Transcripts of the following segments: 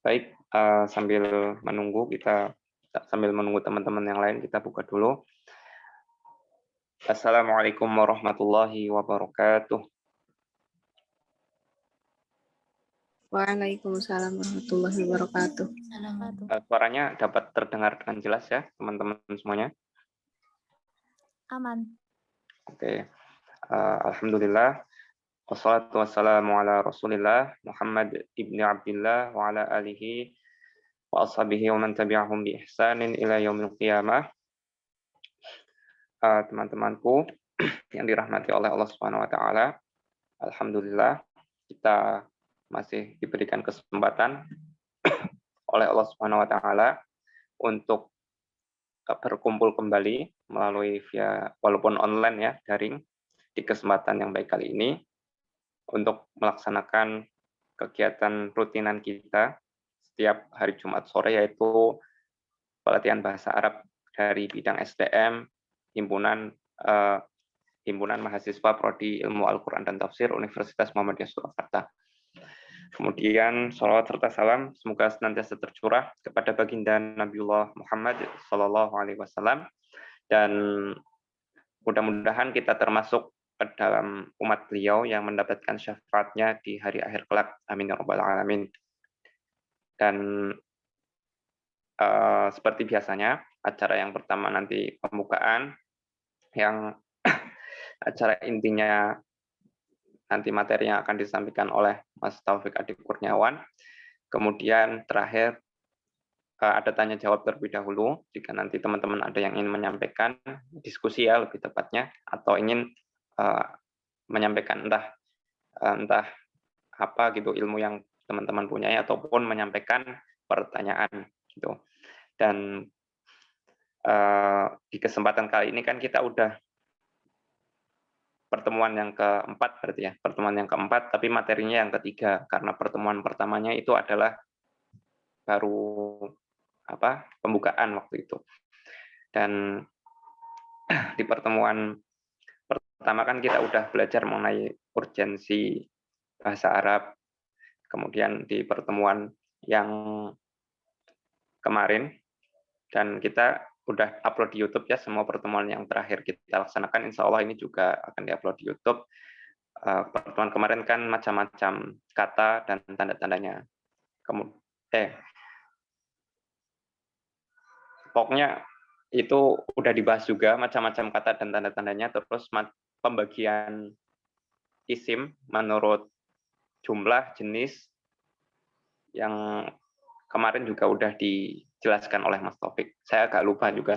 Baik, sambil menunggu teman-teman yang lain, kita buka dulu. Assalamualaikum warahmatullahi wabarakatuh. Waalaikumsalam warahmatullahi wabarakatuh. Suaranya dapat terdengar dengan jelas ya, teman-teman semuanya? Aman. Oke. Alhamdulillah. Wassalatu wassalamu ala Rasulillah Muhammad ibni Abdillah wa ala alihi wa ashabihi wa man tabi'ahum bi ihsanin ila yaumil qiyamah. Teman-temanku yang dirahmati oleh Allah Subhanahu wa taala, alhamdulillah kita masih diberikan kesempatan oleh Allah Subhanahu wa taala untuk berkumpul kembali melalui walaupun online ya, daring, di kesempatan yang baik kali ini untuk melaksanakan kegiatan rutinan kita setiap hari Jumat sore, yaitu pelatihan bahasa Arab dari bidang SDM Himpunan Mahasiswa Prodi Ilmu Al-Quran dan Tafsir Universitas Muhammadiyah Surakarta. Kemudian salawat serta salam semoga senantiasa tercurah kepada baginda Nabiullah Muhammad SAW, dan mudah-mudahan kita termasuk ke dalam umat beliau yang mendapatkan syafaatnya di hari akhir kelak. Amin ya rabbal alamin. Dan seperti biasanya, acara yang pertama nanti pembukaan, yang acara intinya nanti materi yang akan disampaikan oleh Mas Taufik Adi Kurniawan. Kemudian terakhir ada tanya jawab terlebih dahulu, jika nanti teman-teman ada yang ingin menyampaikan, diskusi ya lebih tepatnya, atau ingin menyampaikan entah apa gitu ilmu yang teman-teman punyai, ataupun menyampaikan pertanyaan gitu. Dan di kesempatan kali ini kan kita udah pertemuan yang keempat berarti ya, pertemuan yang keempat, tapi materinya yang ketiga, karena pertemuan pertamanya itu adalah baru pembukaan waktu itu. Dan di pertemuan pertama kan kita udah belajar mengenai urgensi bahasa Arab. Kemudian di pertemuan yang kemarin, dan kita udah upload di YouTube ya, semua pertemuan yang terakhir kita laksanakan, insya Allah ini juga akan diupload di YouTube. Pertemuan kemarin kan macam-macam kata dan tanda-tandanya. Pokoknya itu udah dibahas juga macam-macam kata dan tanda-tandanya, terus pembagian isim menurut jumlah, jenis, yang kemarin juga udah dijelaskan oleh Mas Taufik. Saya agak lupa juga.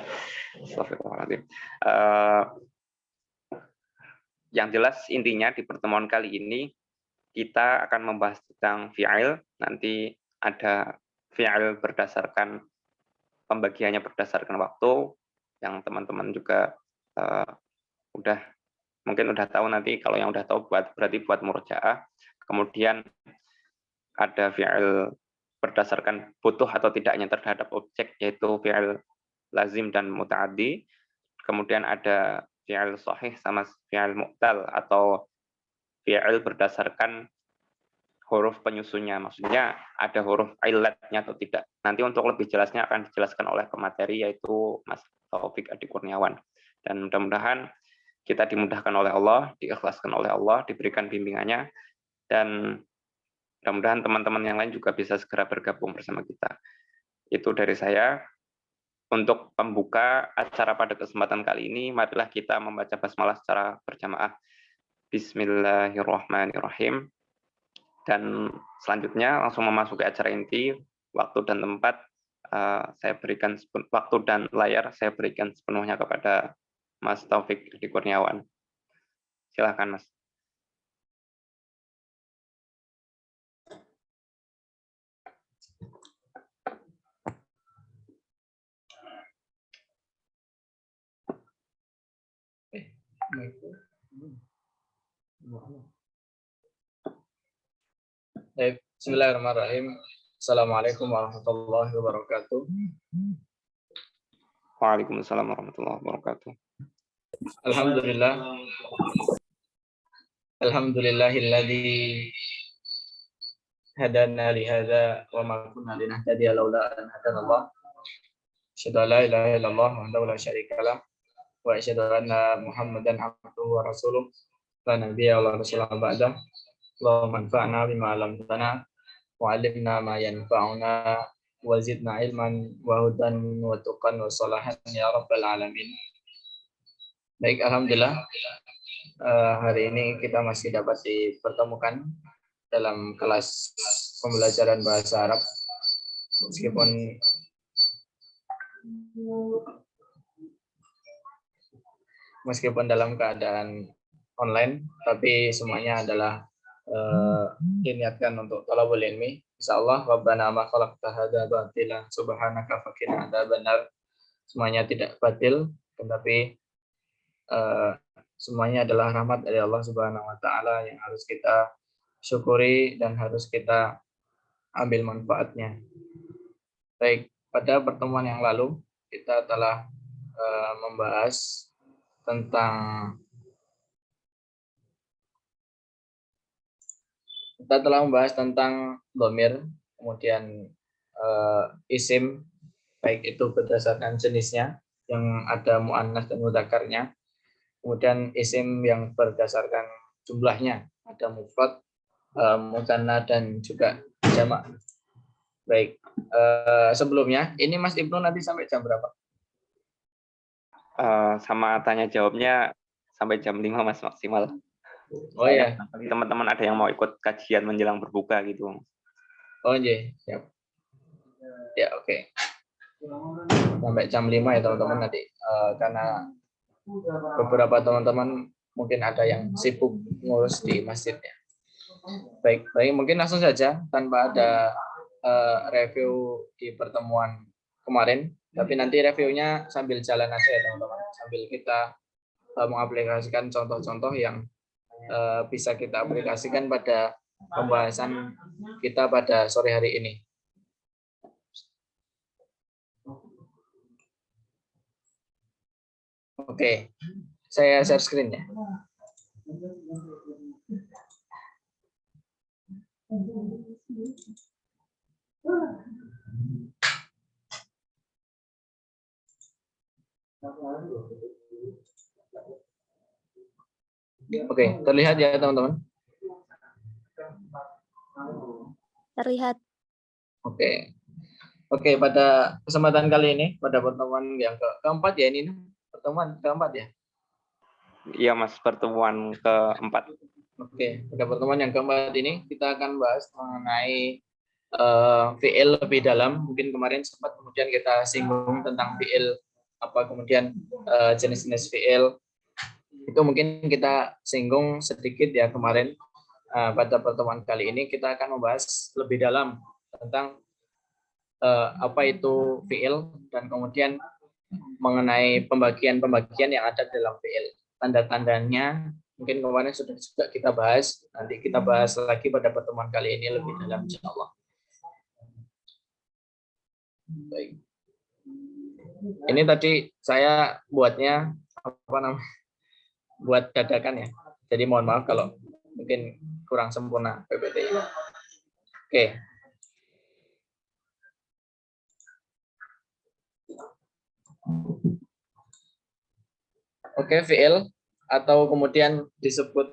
Yang jelas intinya di pertemuan kali ini kita akan membahas tentang fi'il. Nanti ada fi'il berdasarkan pembagiannya berdasarkan waktu, yang teman-teman juga mungkin udah tahu. Nanti kalau yang udah tahu berarti buat murojaah. Kemudian ada fi'il berdasarkan butuh atau tidaknya terhadap objek, yaitu fi'il lazim dan muta'addi. Kemudian ada fi'il sahih sama fi'il mu'tal, atau fi'il berdasarkan huruf penyusunnya, maksudnya ada huruf illatnya atau tidak. Nanti untuk lebih jelasnya akan dijelaskan oleh pemateri, yaitu Mas Taufik Adi Kurniawan. Dan mudah-mudahan kita dimudahkan oleh Allah, diikhlaskan oleh Allah, diberikan bimbingannya, dan mudah-mudahan teman-teman yang lain juga bisa segera bergabung bersama kita. Itu dari saya. Untuk pembuka acara pada kesempatan kali ini, marilah kita membaca basmalah secara berjamaah. Bismillahirrahmanirrahim. Dan selanjutnya langsung memasuki acara inti. Waktu dan tempat saya berikan, waktu dan layar saya berikan sepenuhnya kepada Mas Taufik Adi Kurniawan. Silakan, Mas. Baik, bismillahirrahmanirrahim. Assalamualaikum warahmatullahi wabarakatuh. Waalaikumsalam warahmatullahi wabarakatuh. Alhamdulillah. Alhamdulillahilladzi hadana li hadza wa ma kunna linahtadiya laula an hadanallah. Asyhadu an la ilaha illallah wahdahu la syarika lah wa asyhadu anna Muhammadan abduhu wa rasuluh la nabiyya wa la rasula ba'da. Allahumma anfa'na bima 'allamtana wa 'allimna ma yanfa'una wa zidna ilman wa hudan wa tuqan wa salahan ya rabbal alamin. Baik, alhamdulillah hari ini kita masih dapat dipertemukan dalam kelas pembelajaran bahasa Arab meskipun dalam keadaan online, tapi semuanya adalah diniatkan untuk thalabul ilmi. Insyaallah rabbana ma khalaqta hadza batila subhanaka faqina adzabannar. Semuanya tidak batil, tetapi semuanya adalah rahmat dari Allah Subhanahu wa taala yang harus kita syukuri dan harus kita ambil manfaatnya. Baik, pada pertemuan yang lalu kita telah membahas tentang dhamir, kemudian isim, baik itu berdasarkan jenisnya yang ada muannas dan mudzakarnya, kemudian isim yang berdasarkan jumlahnya, ada mufrad, mutsanna dan juga jamak. Baik, sebelumnya ini Mas Ibnu nanti sampai jam berapa? Sama tanya jawabnya sampai jam 5 Mas maksimal. Oh iya. Teman-teman ada yang mau ikut kajian menjelang berbuka gitu. Oh iya, siap. Ya, oke. Sampai jam 5 ya teman-teman nanti. Karena beberapa teman-teman mungkin ada yang sibuk ngurus di masjidnya. Baik, mungkin langsung saja tanpa ada review di pertemuan kemarin, tapi nanti reviewnya sambil jalan aja ya teman-teman, sambil kita mengaplikasikan contoh-contoh yang bisa kita aplikasikan pada pembahasan kita pada sore hari ini. Oke, saya share screen ya. Oke, terlihat ya teman-teman? Terlihat. Oke, pada kesempatan kali ini, pada pertemuan yang keempat ya ini, pertemuan keempat ya? Iya Mas, pertemuan keempat. Oke, pada pertemuan yang keempat ini kita akan bahas mengenai fi'il lebih dalam. Mungkin kemarin sempat kemudian kita singgung tentang fi'il, apa kemudian jenis-jenis fi'il. Itu mungkin kita singgung sedikit ya kemarin. Pada pertemuan kali ini kita akan membahas lebih dalam tentang apa itu fi'il dan kemudian mengenai pembagian-pembagian yang ada dalam fi'il. Tanda-tandanya mungkin kemarin sudah juga kita bahas. Nanti kita bahas lagi pada pertemuan kali ini lebih dalam insyaallah. Baik. Ini tadi saya buatnya buat dadakan ya. Jadi mohon maaf kalau mungkin kurang sempurna PPT-nya. Oke. Oke, fi'il atau kemudian disebut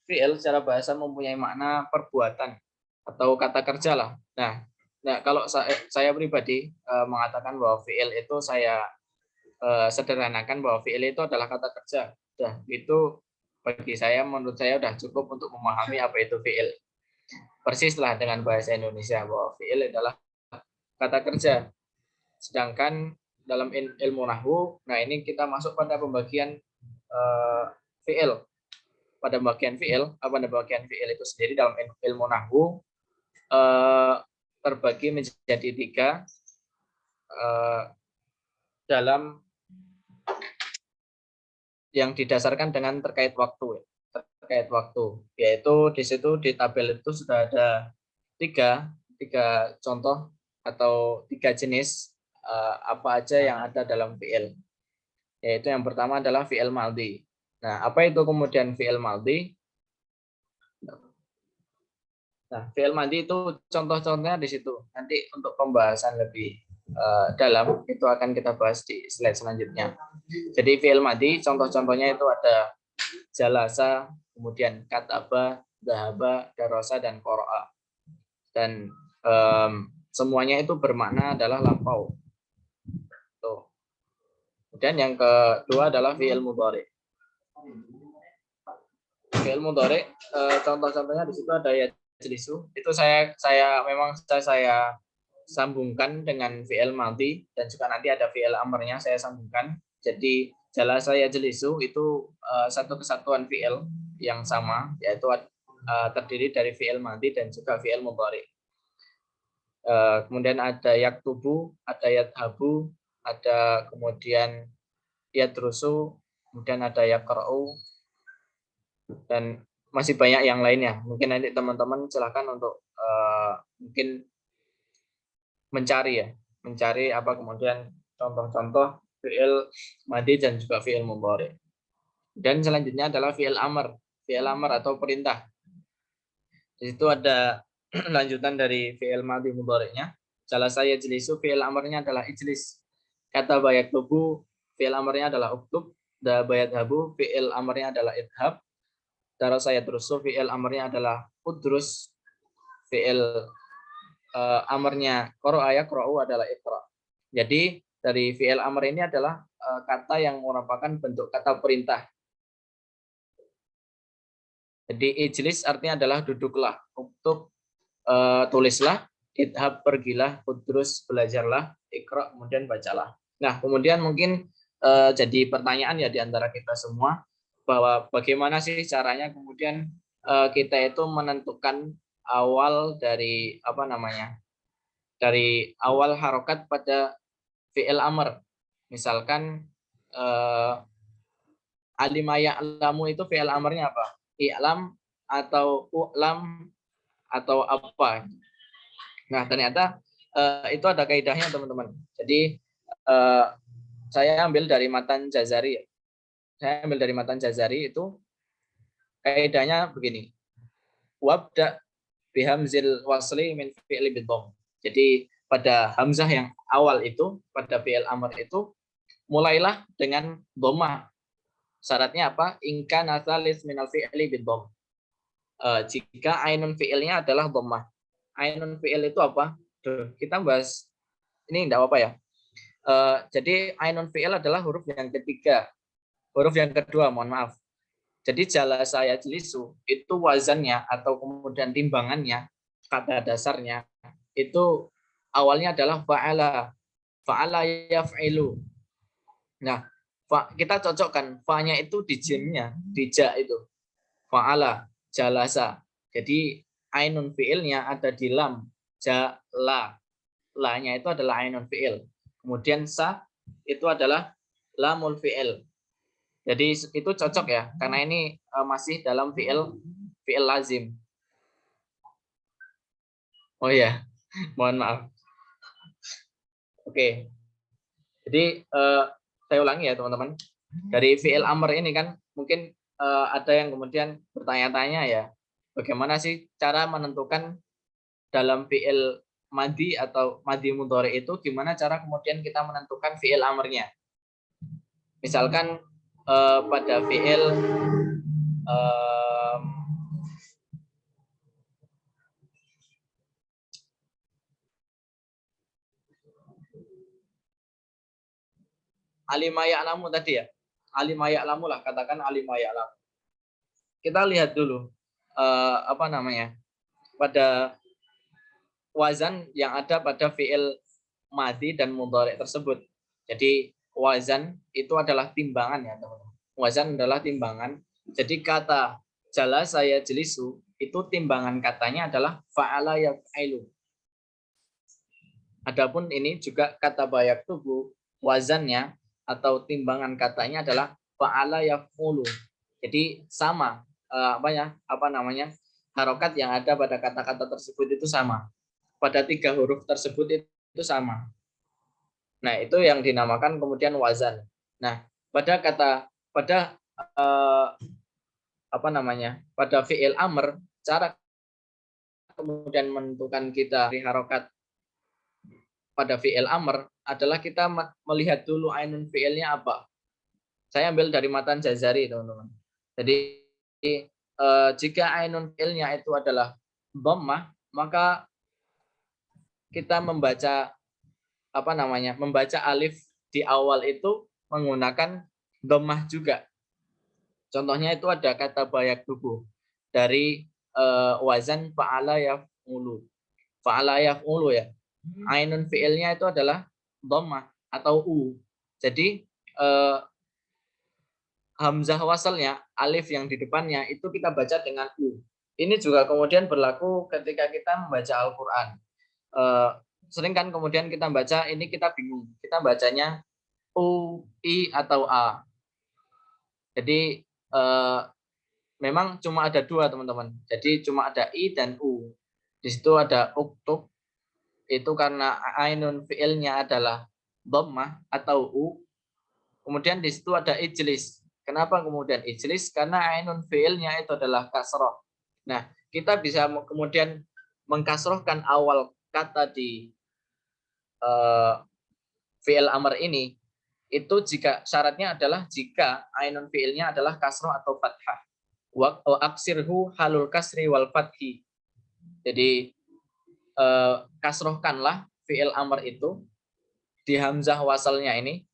fi'il secara bahasa mempunyai makna perbuatan atau kata kerja lah. Nah kalau saya pribadi mengatakan bahwa fi'il itu saya sederhanakan bahwa fi'il itu adalah kata kerja. Nah, itu bagi saya, menurut saya sudah cukup untuk memahami apa itu fi'il. Persislah dengan bahasa Indonesia bahwa fi'il adalah kata kerja. Sedangkan dalam ilmu nahwu, nah ini kita masuk pada pembagian fi'il. Pada bagian fi'il itu sendiri dalam ilmu nahwu terbagi menjadi 3 dalam yang didasarkan dengan terkait waktu, yaitu di situ di tabel itu sudah ada tiga contoh atau 3 jenis apa aja yang ada dalam fi'il. Yaitu yang pertama adalah fi'il madhi. Nah, apa itu kemudian fi'il madhi? Nah, fi'il madhi itu contoh-contohnya di situ. Nanti untuk pembahasan lebih dalam itu akan kita bahas di slide selanjutnya. Jadi fi'il madhi contoh-contohnya itu ada jalasa, kemudian kataba, dhahaba, darasa, dan qara'a. Dan semuanya itu bermakna adalah lampau. Tuh. Kemudian yang kedua adalah fi'il mudhari. Fi'il mudhari contoh-contohnya di situ ada yajlisu. Itu saya sambungkan dengan fi'il madhi dan juga nanti ada fi'il amrnya saya sambungkan. Jadi jalasa yajlisu itu satu kesatuan fi'il yang sama, yaitu terdiri dari fi'il madhi dan juga fi'il mudhari. Kemudian ada yaktubu, ada yadhabu, ada kemudian yadrusu, kemudian ada yaqra'u, dan masih banyak yang lainnya. Mungkin nanti teman-teman silakan untuk mungkin mencari apa kemudian contoh-contoh fi'il madhi dan juga fi'il mudhari. Dan selanjutnya adalah fi'il amr atau perintah. Di situ ada lanjutan dari fi'il madhi mudhari'nya. Jalasa yajlisu, fi'il amrnya adalah ijlis. Kata bayat tubuh, fi'il amrnya adalah uktub. Da bayat habu, fi'il amrnya adalah idhab. Darasa yadrusu, fi'il amrnya adalah udrus. Fi'il amrnya qara'a yaqra'u adalah iqra'. Jadi dari fi'il amr ini adalah kata yang merupakan bentuk kata perintah. Jadi ijlis artinya adalah duduklah, uktub tulislah, idhab pergilah, udrus belajarlah, iqra kemudian bacalah. Nah, kemudian mungkin jadi pertanyaan ya di antara kita semua bahwa bagaimana sih caranya kemudian kita itu menentukan awal dari apa namanya? Dari awal harokat pada fi'il amr. Misalkan alima ya'lamu itu fi'il amrnya apa? I'lam atau u'lam atau apa. Nah, ternyata itu ada kaidahnya, teman-teman. Jadi saya ambil dari matan Jazari. Saya ambil dari matan Jazari itu kaidahnya begini. Wabda bihamzil wasli min fi'li bidham. Jadi pada hamzah yang awal itu, pada fi'il amr itu mulailah dengan dhammah. Syaratnya apa? In kana tsalis min al-fi'li bidham. Jika ainun fi'ilnya adalah dhammah. Ainun fi'il itu apa? Kita bahas ini enggak apa-apa ya. Jadi ainun fi'il adalah huruf yang ketiga. Huruf yang kedua, mohon maaf. Jadi jalasa yajlisu itu wazannya atau kemudian timbangannya, kata dasarnya itu awalnya adalah fa'ala. Fa'ala yaf'ilu. Nah, kita cocokkan fa-nya itu di jimnya, di ja itu. Fa'ala, jalasa. Jadi ainun fi'ilnya ada di lam, ja, la. La-nya itu adalah ainun fi'il. Kemudian sa itu adalah lamul fi'il. Jadi itu cocok ya, karena ini masih dalam fi'il lazim. Oh ya, mohon maaf. Oke. Jadi saya ulangi ya teman-teman. Dari fi'il amr ini kan mungkin ada yang kemudian bertanya-tanya ya, bagaimana sih cara menentukan dalam fi'il madhi atau madhi mudhari itu gimana cara kemudian kita menentukan fi'il amrnya. Misalkan pada fi'il alima ya'lamu tadi ya. Alima ya'lamu lah, katakan alima ya'lamu. Kita lihat dulu apa namanya? Pada wazan yang ada pada fi'il madhi dan mudhari tersebut. Jadi wazan itu adalah timbangan ya, teman-teman. Wazan adalah timbangan. Jadi kata jalasa yajlisu itu timbangan katanya adalah fa'ala yaf'ilu. Adapun ini juga kata bayak tubuh wazannya atau timbangan katanya adalah fa'ala yaf'ulu. Jadi sama harokat yang ada pada kata-kata tersebut itu sama. Pada 3 huruf tersebut itu sama. Nah, itu yang dinamakan kemudian wazan. Nah, pada pada fi'il amr, cara kemudian menentukan kita di harokat pada fi'il amr adalah kita melihat dulu ainun fi'ilnya apa. Saya ambil dari matan Jazari, teman-teman. Jadi jika ainun fi'ilnya itu adalah dhammah, maka kita membaca membaca alif di awal itu menggunakan dhammah juga. Contohnya itu ada kata bayak tubuh dari wazan fa'ala yaf'ulu. Fa'ala yaf'ulu ya. Ainun fi'ilnya itu adalah dhammah atau u. Jadi hamzah wasalnya, alif yang di depannya itu kita baca dengan u. Ini juga kemudian berlaku ketika kita membaca Al-Qur'an. Sering kan kemudian kita baca ini kita bingung. Kita bacanya u, i atau a. Jadi memang cuma ada dua, teman-teman. Jadi cuma ada i dan u. Di situ ada uktub, itu karena ainun fi'ilnya adalah dhammah atau u. Kemudian di situ ada ijlis. Kenapa kemudian ijlis? Karena ainun fi'ilnya itu adalah kasroh. Nah, kita bisa kemudian mengkasrohkan awal kata di fi'il amr ini, itu jika syaratnya adalah jika ainun fi'ilnya adalah kasroh atau fathah. Wa aksirhu halul kasri wal fathi. Jadi kasrohkanlah fi'il amr itu di hamzah wasalnya ini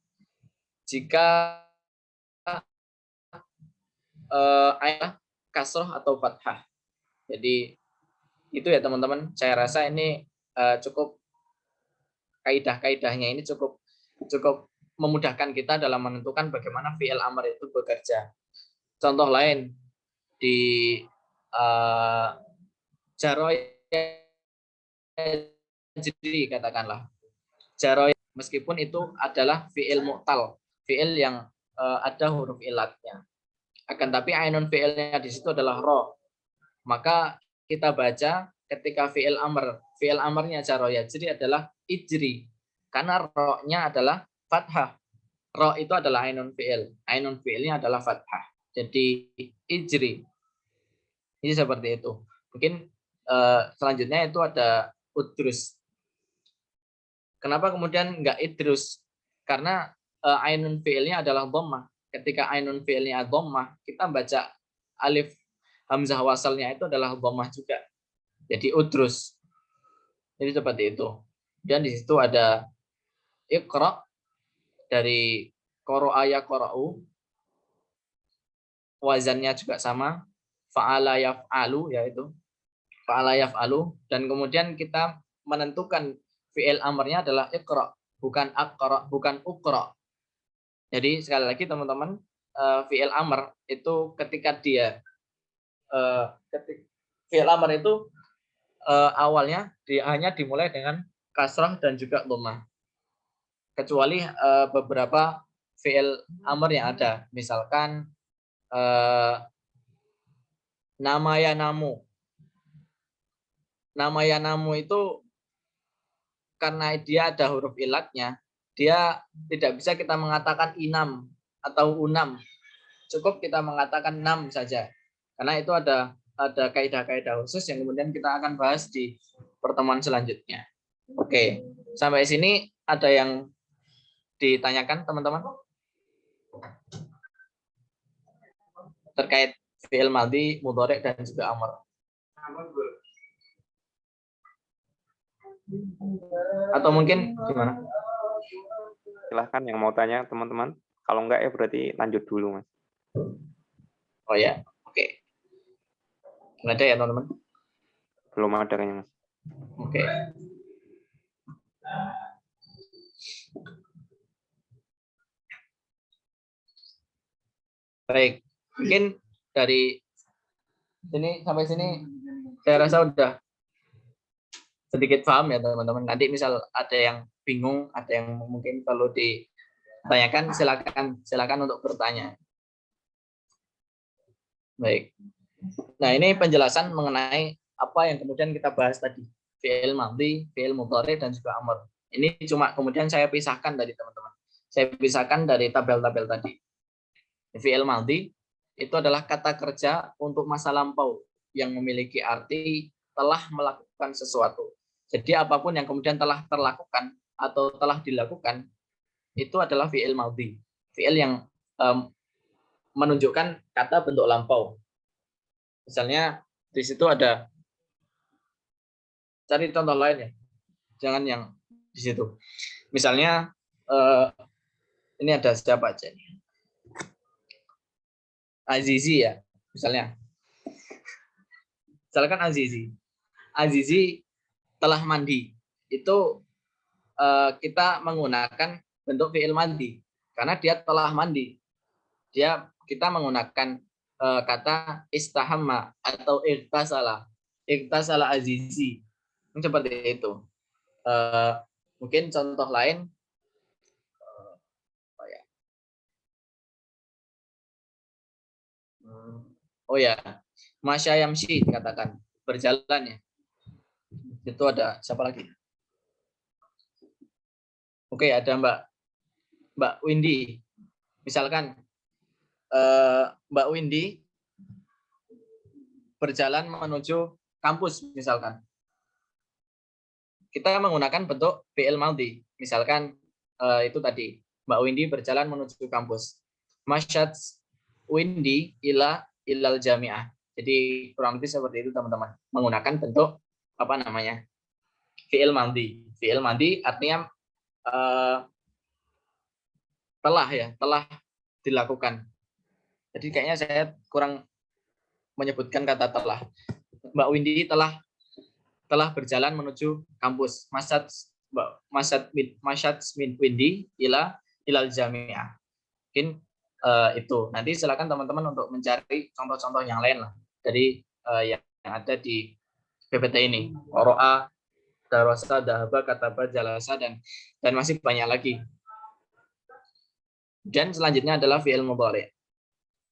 jika ayat kasroh atau fathah. Jadi itu ya teman-teman. Saya rasa ini cukup kaidah-kaidahnya ini cukup memudahkan kita dalam menentukan bagaimana fi'il amr itu bekerja. Contoh lain di jaroy jadi katakanlah jaroy, meskipun itu adalah fi'il mu'tal, fi'il yang ada huruf ilatnya. Akan tapi ainun fi'ilnya di situ adalah ro. Maka kita baca ketika fi'il amrnya jaroya jadi adalah ijri. Karena ro-nya adalah fathah. Ro itu adalah ainun fi'il. Ainun fi'ilnya adalah fathah. Jadi ijri. Ini seperti itu. Mungkin selanjutnya itu ada udrus. Kenapa kemudian enggak idrus? Karena ainun fi'ilnya adalah dhammah. Ketika ainun fi'ilnya dhammah, kita baca alif hamzah wasalnya itu adalah dhammah juga. Jadi udrus. Jadi seperti itu. Dan di situ ada iqra dari qara'a yaqra'u. Wazannya juga sama. Fa'ala yaf'alu yaitu. Fa'ala yaf'alu, dan kemudian kita menentukan fi'il amrnya adalah iqra, bukan aqra, bukan uqra. Jadi sekali lagi teman-teman, fi'il amr itu ketika dia fi'il amr itu awalnya hanya dimulai dengan kasrah dan juga dhammah. Kecuali beberapa fi'il amr yang ada, misalkan nama ya namu. Nama ya namu itu karena dia ada huruf ilatnya, dia tidak bisa kita mengatakan inam atau unam. Cukup kita mengatakan nam saja. Karena itu ada kaidah-kaidah khusus yang kemudian kita akan bahas di pertemuan selanjutnya. Oke, sampai sini ada yang ditanyakan teman-teman? Terkait fi'il madhi, mudhari' dan juga amr. Atau mungkin gimana? Silahkan yang mau tanya teman-teman. Kalau enggak ya berarti lanjut dulu, Mas. Oh ya, oke. Nggak ada ya teman-teman? Belum ada kayaknya, Mas. Oke. Baik, mungkin dari sini sampai sini saya rasa udah sedikit paham ya teman-teman. Nanti misal ada yang bingung, ada yang mungkin perlu ditanyakan, silakan untuk bertanya. Baik. Nah, ini penjelasan mengenai apa yang kemudian kita bahas tadi. Fi'il madhi, fi'il mudhari, dan juga amr. Ini cuma kemudian saya pisahkan dari teman-teman. Saya pisahkan dari tabel-tabel tadi. Fi'il madhi itu adalah kata kerja untuk masa lampau yang memiliki arti telah melakukan sesuatu. Jadi apapun yang kemudian telah terlakukan atau telah dilakukan itu adalah fi'il madhi. Fi'il yang menunjukkan kata bentuk lampau. Misalnya di situ ada, cari contoh lain ya. Jangan yang di situ. Misalnya ini ada siapa aja nih? Azizi ya, misalnya. Misalkan Azizi. Azizi telah mandi. Itu kita menggunakan bentuk fi'il mandi karena dia telah mandi. Kita menggunakan kata istahamma atau iktasala. Iktasala Azizi. Seperti itu. Mungkin contoh lain, oh ya, Masya Yamshi dikatakan berjalan ya. Itu ada siapa lagi? Oke, ada Mbak Windy. Misalkan Mbak Windy berjalan menuju kampus misalkan. Kita menggunakan bentuk fi'il madhi. Misalkan itu tadi, Mbak Windy berjalan menuju kampus. Masyad Windy ilal jami'ah. Jadi kurang lebih seperti itu teman-teman. Menggunakan bentuk apa namanya? Fi'il madhi. Fi'il madhi artinya telah dilakukan. Jadi kayaknya saya kurang menyebutkan kata telah. Mbak Windy telah berjalan menuju kampus. Masyad Windy ilal jami'ah. Mungkin itu. Nanti silakan teman-teman untuk mencari contoh-contoh yang lain lah dari yang ada di PPT ini. Qara'a, darasa, dahaba, kataba, jalasa, dan masih banyak lagi. Dan selanjutnya adalah fi'il mudhari'.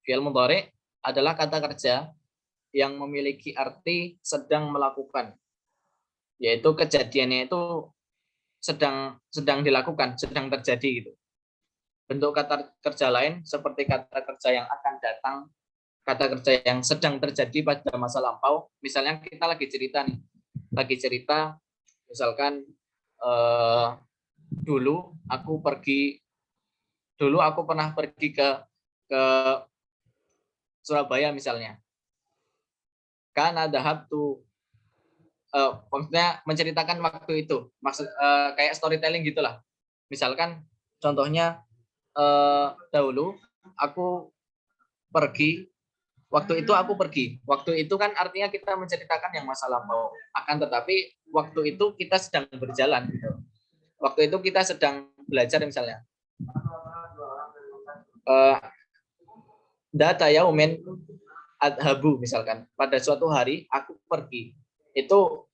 Fi'il mudhari' adalah kata kerja yang memiliki arti sedang melakukan, yaitu kejadiannya itu sedang dilakukan, sedang terjadi gitu. Bentuk kata kerja lain seperti kata kerja yang akan datang, kata kerja yang sedang terjadi pada masa lampau. Misalnya kita lagi cerita nih, misalkan dulu aku pernah pergi ke Surabaya misalnya. Karena dahabtu, maksudnya menceritakan waktu itu, kayak storytelling gitulah. Misalkan contohnya dahulu aku pergi, waktu itu kan artinya kita menceritakan yang masa lampau. Akan tetapi waktu itu kita sedang berjalan gitu. Waktu itu kita sedang belajar misalnya. Data yaumin adhabu misalkan, pada suatu hari aku pergi. Itu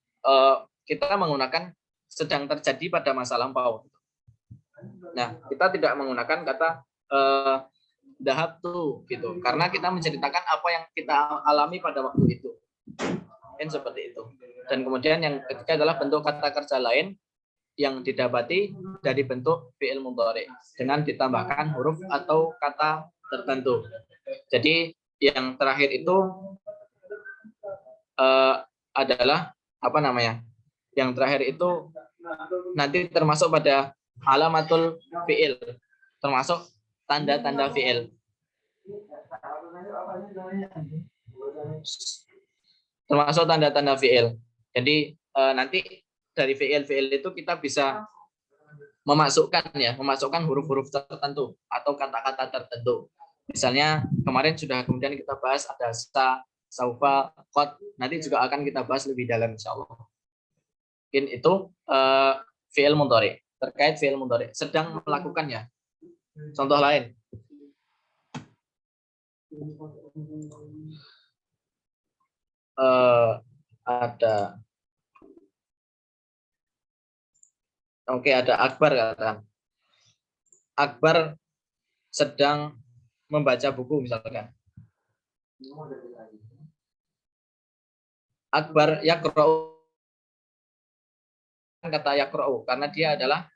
kita menggunakan sedang terjadi pada masa lampau. Nah, kita tidak menggunakan kata dahabtu gitu, karena kita menceritakan apa yang kita alami pada waktu itu. Mungkin seperti itu. Dan kemudian yang ketiga adalah bentuk kata kerja lain yang didapati dari bentuk fi'il mudhari' dengan ditambahkan huruf atau kata tertentu. Jadi yang terakhir itu adalah apa namanya? Yang terakhir itu nanti termasuk pada alamatul fi'il, termasuk tanda-tanda fi'il. Termasuk tanda-tanda fi'il. Jadi nanti dari fi'il itu kita bisa memasukkan huruf-huruf tertentu atau kata-kata tertentu. Misalnya kemarin sudah kemudian kita bahas ada sa, saufa, qad. Nanti juga akan kita bahas lebih dalam insyaallah. Mungkin itu fi'il mudhari'. Terkait fi'il mudhari' sedang melakukan ya. Contoh lain. Ada ada Akbar katakan. Akbar sedang membaca buku misalkan. Akbar yaqra'u, kata yaqra'u karena dia adalah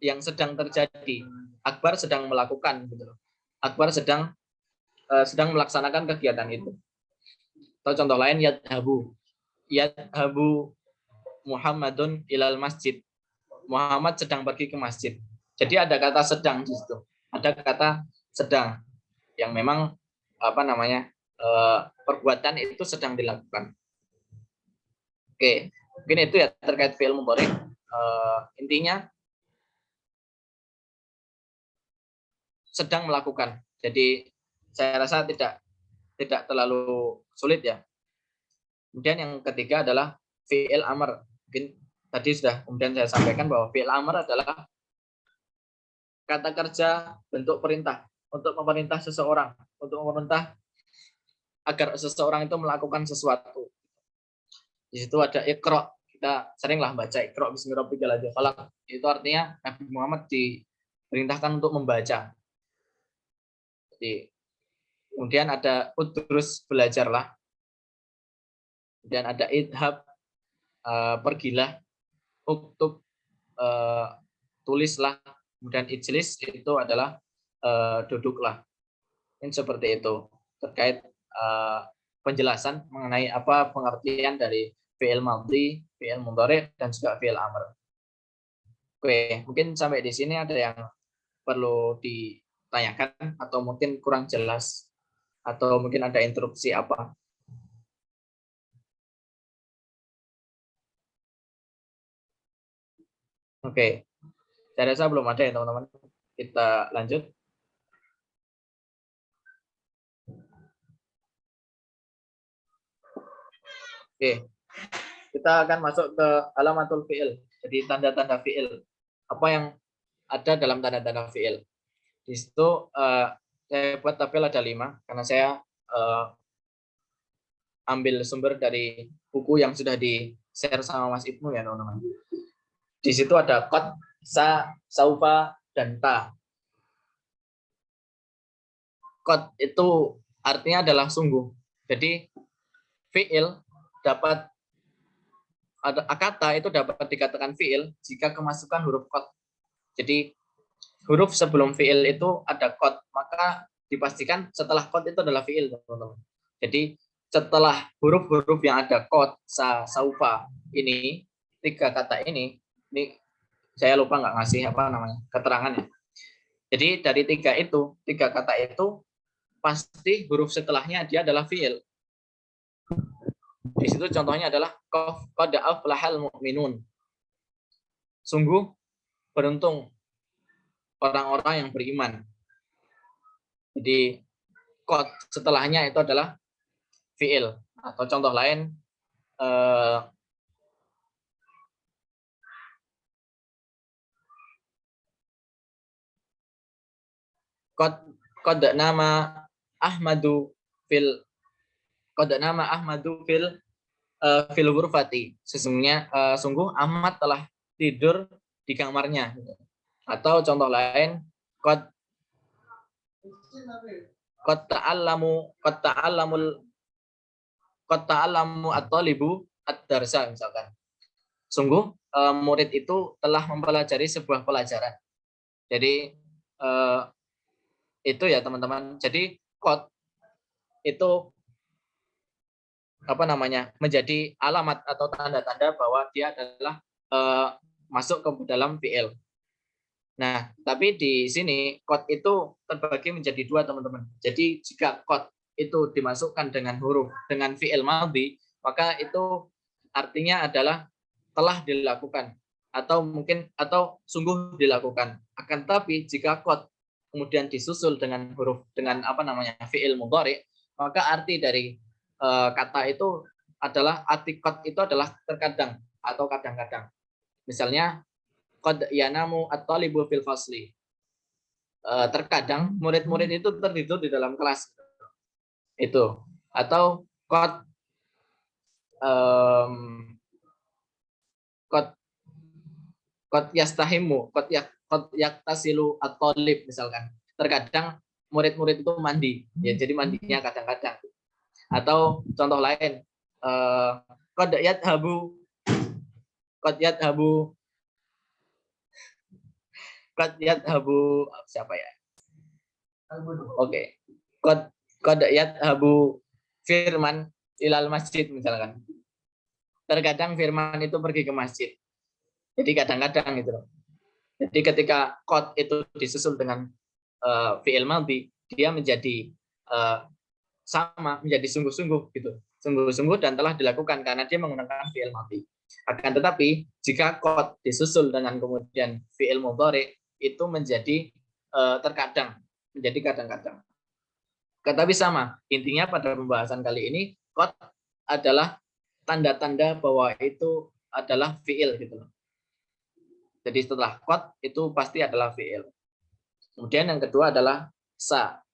yang sedang terjadi. Akbar sedang melakukan gitu. Akbar sedang melaksanakan kegiatan itu. Atau contoh lain yadhabu. yadhabu Muhammadun ilal masjid. Muhammad sedang pergi ke masjid. Jadi ada kata sedang di situ. Ada kata sedang yang memang apa namanya perbuatan itu sedang dilakukan. Oke, mungkin itu ya terkait fi'il mudhari. Intinya sedang melakukan. Jadi saya rasa tidak terlalu sulit ya. Kemudian yang ketiga adalah fi'il amr. Mungkin tadi sudah kemudian saya sampaikan bahwa fi'il amr adalah kata kerja bentuk perintah untuk memerintah seseorang, untuk memerintah agar seseorang itu melakukan sesuatu. Di situ ada iqra. Kita seringlah baca iqra bismi rabbikal ladzi khalaq. Itu artinya Nabi Muhammad diperintahkan untuk membaca. Jadi, kemudian ada udrus, belajarlah. Kemudian ada idhab, pergilah. Uktub, tulislah. Kemudian ijlis itu adalah duduklah. Ini seperti itu terkait penjelasan mengenai apa pengertian dari fi'il madhi, fi'il mudhari, dan juga fi'il amr. Oke, mungkin sampai di sini ada yang perlu ditanyakan atau mungkin kurang jelas atau mungkin ada interupsi apa. Oke, saya rasa belum ada ya teman-teman. Kita lanjut. Oke, kita akan masuk ke alamatul fi'il. Jadi tanda-tanda fi'il. Apa yang ada dalam tanda-tanda fi'il. Di situ saya buat tabel ada 5 karena saya ambil sumber dari buku yang sudah di-share sama Mas Ibnu ya teman-teman. Di situ ada qad, sa, saufa, dan ta. Qad itu artinya adalah sungguh. Jadi fi'il dapat ada kata itu dapat dikatakan fi'il jika kemasukan huruf qad. Jadi huruf sebelum fi'il itu ada qad, maka dipastikan setelah qad itu adalah fi'il, teman-teman. Jadi setelah huruf-huruf yang ada qad, sa, saufa ini, 3 kata ini saya lupa nggak ngasih apa namanya keterangannya. Jadi dari 3 kata itu pasti huruf setelahnya dia adalah fi'il. Di situ contohnya adalah qad aflahal mu'minun. Sungguh beruntung orang-orang yang beriman. Jadi qad setelahnya itu adalah fi'il. Atau contoh lain qad nama Ahmadu fil fil ghurfati. Sesungguhnya sungguh Ahmad telah tidur di kamarnya. Atau contoh lain qad ta'allamu at-talibu ad-darsa misalkan. Sungguh murid itu telah mempelajari sebuah pelajaran. Jadi itu ya teman-teman. Jadi qad itu apa namanya menjadi alamat atau tanda-tanda bahwa dia adalah masuk ke dalam fi'il. Nah, tapi di sini qad itu terbagi menjadi 2 teman-teman. Jadi jika qad itu dimasukkan dengan huruf dengan fi'il madhi, maka itu artinya adalah telah dilakukan atau sungguh dilakukan. Akan tapi jika qad kemudian disusul dengan huruf dengan apa namanya fi'il mudhari, maka arti dari kata itu adalah arti qad itu adalah terkadang atau kadang-kadang. Misalnya qad yanamu at-talibu fil fasli. Terkadang murid-murid itu tertidur di dalam kelas. Itu. Atau qad yastahimu, qad yaktasilu at-talib misalkan. Terkadang murid-murid itu mandi. Ya, jadi mandinya kadang-kadang. Atau contoh lain qad yadhabu siapa ya? Oke. Qad yadhabu Firman ilal masjid misalkan. terkadang Firman itu pergi ke masjid. Jadi kadang-kadang gitu loh. Jadi ketika qad itu disusul dengan fi'il madhi, dia menjadi sama, menjadi sungguh-sungguh gitu. Sungguh-sungguh dan telah dilakukan karena dia menggunakan fi'il madhi. Akan tetapi jika qad disusul dengan kemudian fi'il mudhari itu menjadi terkadang, menjadi kadang-kadang. Tetapi sama, intinya pada pembahasan kali ini qad adalah tanda-tanda bahwa itu adalah fi'il gitu loh. Jadi setelah qad itu pasti adalah fi'il. Kemudian yang kedua adalah sa.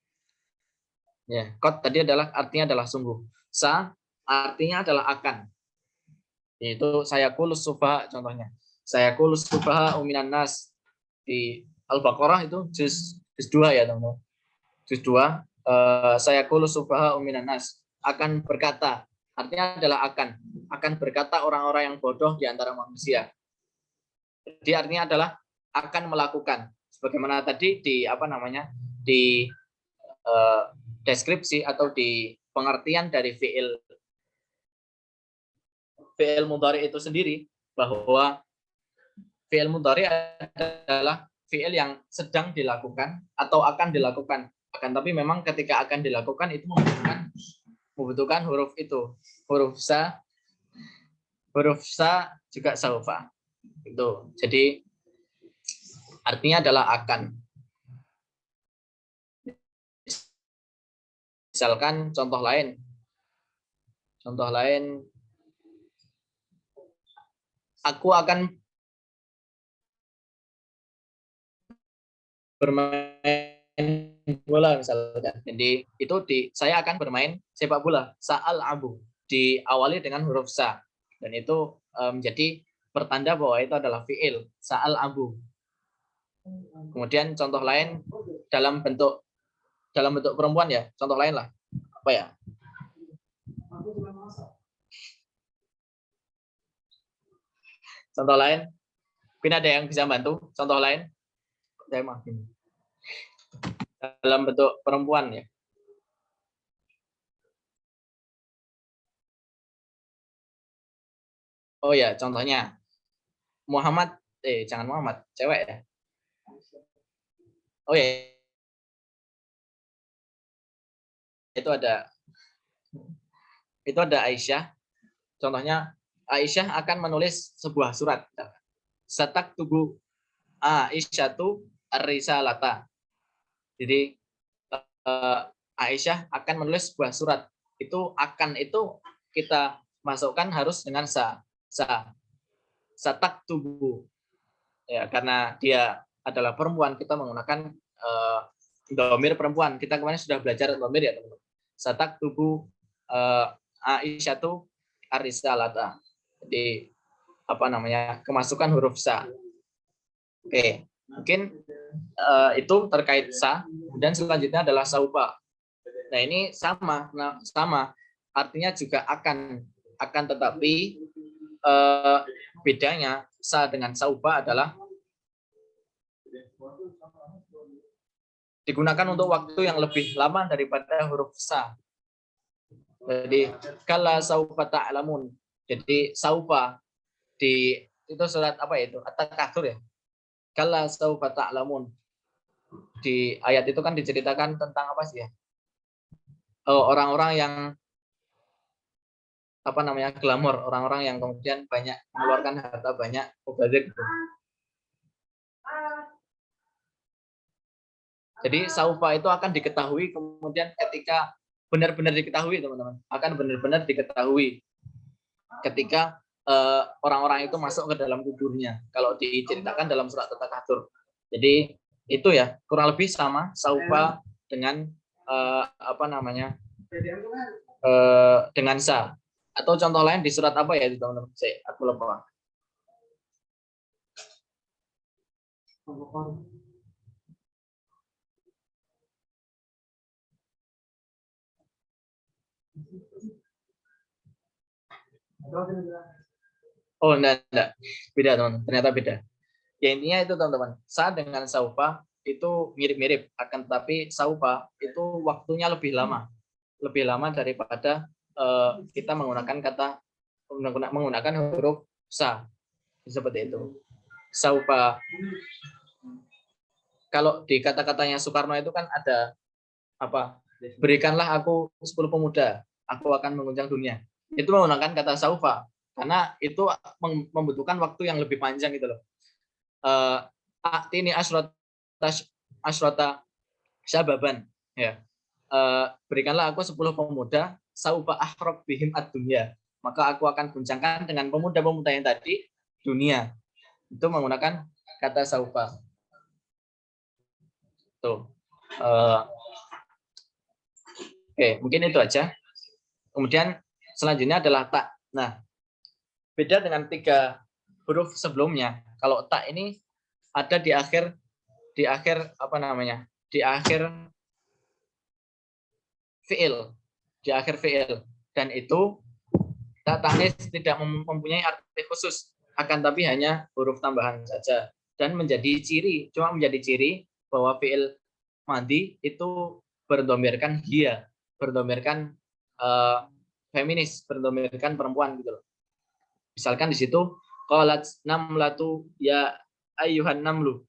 Ya, qad tadi adalah artinya adalah sungguh. Sa artinya adalah akan. Yaitu saya kulus subaha contohnya. Saya kulus subaha uminan nas di Al-Baqarah itu juz 2 ya teman-teman. Juz 2 saya kulus subaha uminan nas akan berkata. Artinya adalah akan berkata orang-orang yang bodoh di antara manusia. Jadi artinya adalah akan melakukan sebagaimana tadi di di deskripsi atau di pengertian dari fi'il mudhari itu sendiri, bahwa fi'il mudhari adalah fi'il yang sedang dilakukan atau akan dilakukan. Akan tapi memang ketika akan dilakukan itu membutuhkan huruf itu, huruf sa juga saufa. Itu. Jadi artinya adalah akan. Misalkan contoh lain. Aku akan bermain bola misalkan. Jadi itu saya akan bermain sepak bola. Sa'al abu diawali dengan huruf sa dan itu menjadi pertanda bahwa itu adalah fi'il, sa'al abu. Kemudian contoh lain dalam bentuk perempuan ya. Contoh lain lah. Apa ya? Contoh lain. Mungkin ada yang bisa bantu? Contoh lain. Saya maafin. Dalam bentuk perempuan ya. Oh ya, contohnya Muhammad, jangan Muhammad, cewek ya. Oh ya, itu ada Aisyah. Contohnya Aisyah akan menulis sebuah surat. Satak tubuh Aisyatu ar-risalata. Jadi Aisyah akan menulis sebuah surat. Itu akan itu kita masukkan harus dengan sa. Satak tubuh. Ya, karena dia adalah perempuan, kita menggunakan dhamir perempuan. Kita kemarin sudah belajar dhamir ya, teman-teman. Satak tubuh Aisyatu ar-risalata. Jadi kemasukan huruf sa. Oke, mungkin itu terkait sa. Dan selanjutnya adalah saufa. Nah ini sama artinya juga akan tetapi bedanya sa dengan saufa adalah digunakan untuk waktu yang lebih lama daripada huruf sa. Jadi kala saufa ta'lamun. Jadi saufa itu surat apa ya itu? At-Takatsur ya. Kala saufa ta'lamun. Di ayat itu kan diceritakan tentang apa sih ya? Orang-orang yang glamor, orang-orang yang kemudian banyak mengeluarkan harta banyak, mubazir gitu. Jadi saufa itu akan diketahui kemudian ketika benar-benar diketahui, teman-teman. Akan benar-benar diketahui ketika orang-orang itu masuk ke dalam kuburnya. Kalau diceritakan dalam surat At-Takatsur. Jadi itu ya kurang lebih sama saufa dengan dengan sa. Atau contoh lain di surat apa ya, teman-teman? Aku lupa. Oh, enggak. Beda, teman. Ternyata beda. Ya intinya itu, teman-teman. Sa dengan saufa itu mirip-mirip, akan tetapi saufa itu waktunya lebih lama daripada kita menggunakan kata menggunakan huruf sa. Seperti itu. Saufa. Kalau di kata-katanya Soekarno itu kan ada apa? Berikanlah aku 10 pemuda, aku akan mengguncang dunia. Itu menggunakan kata saufa karena itu membutuhkan waktu yang lebih panjang gitu loh. Ini asrota syababan ya. Berikanlah aku 10 pemuda, saufa ahrok bihim ad-dunya. Maka aku akan guncangkan dengan pemuda-pemuda yang tadi dunia. Itu menggunakan kata saufa. Tuh. Oke, mungkin itu aja. Kemudian selanjutnya adalah tak. Nah, beda dengan 3 huruf sebelumnya. Kalau tak ini ada di akhir apa namanya? Di akhir fiil. Di akhir fiil. Dan itu tak tanis tidak mempunyai arti khusus, akan tapi hanya huruf tambahan saja dan menjadi ciri, cuma menjadi ciri bahwa fiil madhi itu berdomirkan dia, berdomirkan feminis, berdomirkan perempuan gitu loh. Misalkan di situ qalat namlatu ya ayyuhan namlu.